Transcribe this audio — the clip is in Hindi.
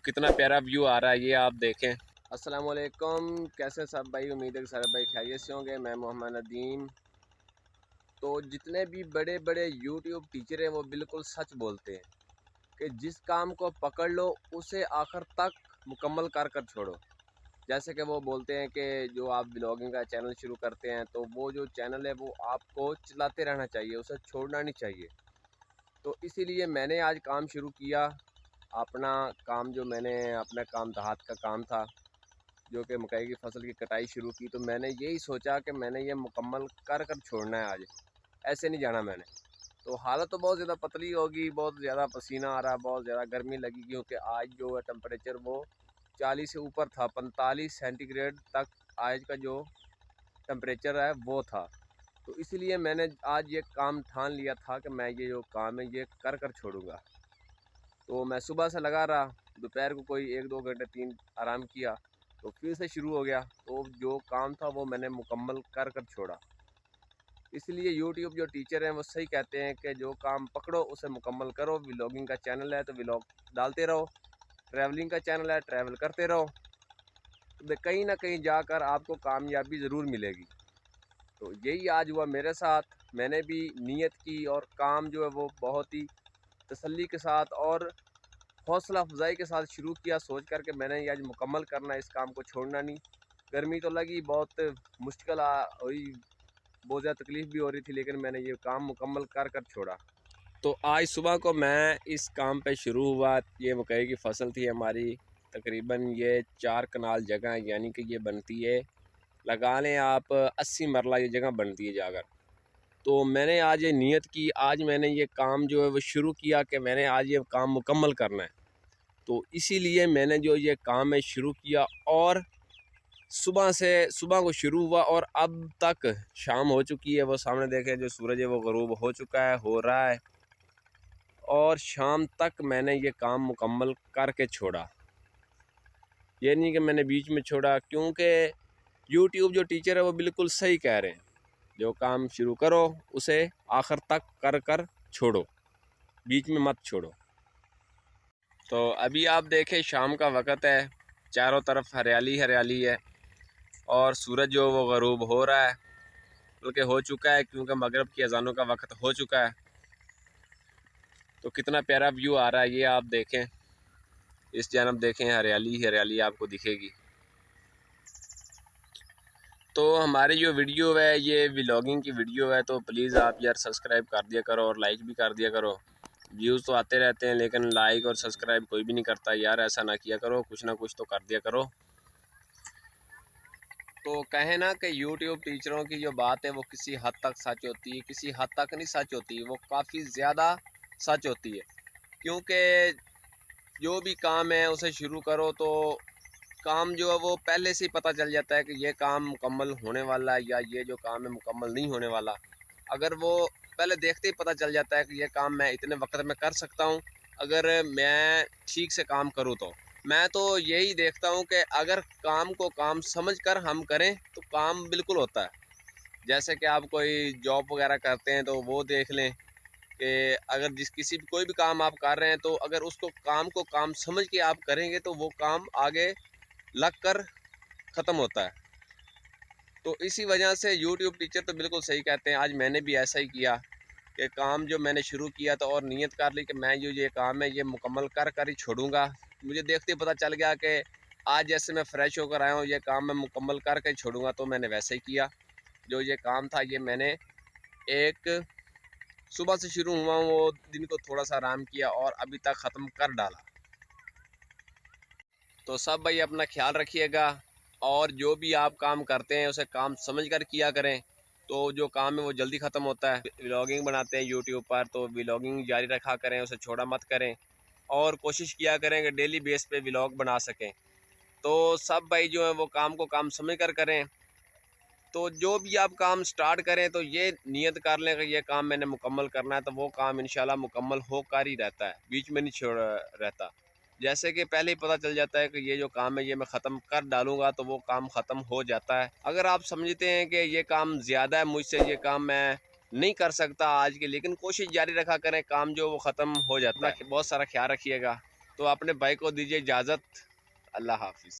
कितना प्यारा व्यू आ रहा है ये आप देखें। अस्सलाम वालेकुम, कैसे सब भाई? उम्मीद है कि सारे भाई खैरियत से होंगे। मैं मोहम्मद नदीम। तो जितने भी बड़े बड़े यूट्यूब टीचर हैं वो बिल्कुल सच बोलते हैं कि जिस काम को पकड़ लो उसे आखिर तक मुकम्मल कर कर छोड़ो। जैसे कि वो बोलते हैं कि जो आप ब्लॉगिंग का चैनल शुरू करते हैं तो वो जो चैनल है वो आपको चलाते रहना चाहिए, उसे छोड़ना नहीं चाहिए। तो इसीलिए मैंने आज काम शुरू किया। अपना काम जो मैंने अपना काम देहात का काम था, जो कि मकई की फसल की कटाई शुरू की, तो मैंने यही सोचा कि मैंने ये मुकम्मल कर कर छोड़ना है आज, ऐसे नहीं जाना मैंने। तो हालत तो बहुत ज़्यादा पतली होगी, बहुत ज़्यादा पसीना आ रहा है, बहुत ज़्यादा गर्मी लगी, क्योंकि आज जो है टेम्परेचर वो 40 से ऊपर था, 45 सेंटीग्रेड तक आज का जो टेम्परेचर है वो था। तो इसलिए मैंने आज ये काम ठान लिया था कि मैं ये जो काम है ये कर कर छोड़ूंगा। तो मैं सुबह से लगा रहा, दोपहर को कोई 1-2 घंटे 3 आराम किया, तो फिर से शुरू हो गया। तो जो काम था वो मैंने मुकम्मल कर कर छोड़ा। इसलिए यूट्यूब जो टीचर हैं वो सही कहते हैं कि जो काम पकड़ो उसे मुकम्मल करो। व्लॉगिंग का चैनल है तो व्लॉग डालते रहो, ट्रैवलिंग का चैनल है ट्रैवल करते रहो, तो कहीं ना कहीं जाकर आपको कामयाबी ज़रूर मिलेगी। तो यही आज हुआ मेरे साथ। मैंने भी नीयत की और काम जो है वो बहुत ही तसल्ली के साथ और हौसला अफजाई के साथ शुरू किया, सोच कर के मैंने ये आज मुकम्मल करना है, इस काम को छोड़ना नहीं। गर्मी तो लगी, बहुत मुश्किल हुई, बहुत ज़्यादा तकलीफ़ भी हो रही थी, लेकिन मैंने ये काम मुकम्मल कर कर छोड़ा। तो आज सुबह को मैं इस काम पे शुरू हुआ। ये मकई की फसल थी हमारी, तकरीबन ये 4 कनाल जगह है, यानी कि ये बनती है, लगा लें आप 80 मरला ये जगह बनती है जाकर। तो मैंने आज ये नीयत की, आज मैंने ये काम जो है वो शुरू किया कि मैंने आज ये काम मुकम्मल करना है। तो इसीलिए मैंने जो ये काम है शुरू किया, और सुबह को शुरू हुआ और अब तक शाम हो चुकी है। वो सामने देखें जो सूरज है वो ग़रूब हो चुका है, हो रहा है, और शाम तक मैंने ये काम मुकम्मल करके छोड़ा। ये नहीं कि मैंने बीच में छोड़ा, क्योंकि यूट्यूब जो टीचर है वो बिल्कुल सही कह रहे हैं, जो काम शुरू करो उसे आखिर तक कर कर छोड़ो, बीच में मत छोड़ो। तो अभी आप देखें शाम का वक़्त है, चारों तरफ हरियाली हरियाली है, और सूरज जो वो ग़रूब हो रहा है, बल्कि हो चुका है, क्योंकि मगरिब की अज़ानों का वक़्त हो चुका है। तो कितना प्यारा व्यू आ रहा है ये आप देखें। इस जानब देखें, हरियाली ही हरियाली आपको दिखेगी। तो हमारी जो वीडियो है ये व्लॉगिंग की वीडियो है, तो प्लीज़ आप यार सब्सक्राइब कर दिया करो और लाइक भी कर दिया करो। व्यूज़ तो आते रहते हैं लेकिन लाइक और सब्सक्राइब कोई भी नहीं करता यार, ऐसा ना किया करो, कुछ ना कुछ तो कर दिया करो। तो कहें ना कि यूट्यूब टीचरों की जो बात है वो किसी हद तक सच होती है, किसी हद तक नहीं सच होती, वो काफ़ी ज़्यादा सच होती है। क्योंकि जो भी काम है उसे शुरू करो तो काम जो है वो पहले से ही पता चल जाता है कि ये काम मुकम्मल होने वाला है या ये जो काम है मुकम्मल नहीं होने वाला। अगर वो पहले देखते ही पता चल जाता है कि ये काम मैं इतने वक्त में कर सकता हूँ, अगर मैं ठीक से काम करूँ तो। मैं तो यही देखता हूँ कि अगर काम को काम समझ कर हम करें तो काम बिल्कुल होता है। जैसे कि आप कोई जॉब वगैरह करते हैं तो वो देख लें कि अगर किसी भी कोई भी काम आप कर रहे हैं, तो अगर उसको काम को काम समझ के आप करेंगे तो वो काम आगे लग कर ख़त्म होता है। तो इसी वजह से यूट्यूब टीचर तो बिल्कुल सही कहते हैं। आज मैंने भी ऐसा ही किया कि काम जो मैंने शुरू किया था और नीयत कर ली कि मैं जो ये काम है ये मुकम्मल कर कर ही छोड़ूंगा। मुझे देखते ही पता चल गया कि आज जैसे मैं फ़्रेश होकर आया हूँ, ये काम मैं मुकम्मल कर कर छोड़ूंगा, तो मैंने वैसे ही किया। जो ये काम था ये मैंने एक सुबह से शुरू हुआ हूँ, वो दिन को थोड़ा सा आराम किया और अभी तक ख़त्म कर डाला। तो सब भाई अपना ख्याल रखिएगा, और जो भी आप काम करते हैं उसे काम समझ कर किया करें, तो जो काम है वो जल्दी ख़त्म होता है। व्लॉगिंग बनाते हैं यूट्यूब पर, तो व्लॉगिंग जारी रखा करें, उसे छोड़ा मत करें, और कोशिश किया करें कि डेली बेस पे व्लॉग बना सकें। तो सब भाई जो है वो काम को काम समझ कर करें। तो जो भी आप काम स्टार्ट करें तो ये नियत कर लें कि ये काम मैंने मुकम्मल करना है, तो वो काम इंशाल्लाह मुकम्मल होकर ही रहता है, बीच में नहीं छोड़ रहता। जैसे कि पहले ही पता चल जाता है कि ये जो काम है ये मैं ख़त्म कर डालूंगा, तो वो काम ख़त्म हो जाता है। अगर आप समझते हैं कि ये काम ज़्यादा है मुझसे, ये काम मैं नहीं कर सकता आज के, लेकिन कोशिश जारी रखा करें, काम जो वो ख़त्म हो जाता है। बहुत सारा ख्याल रखिएगा। तो अपने भाई को दीजिए इजाज़त। अल्लाह हाफिज़।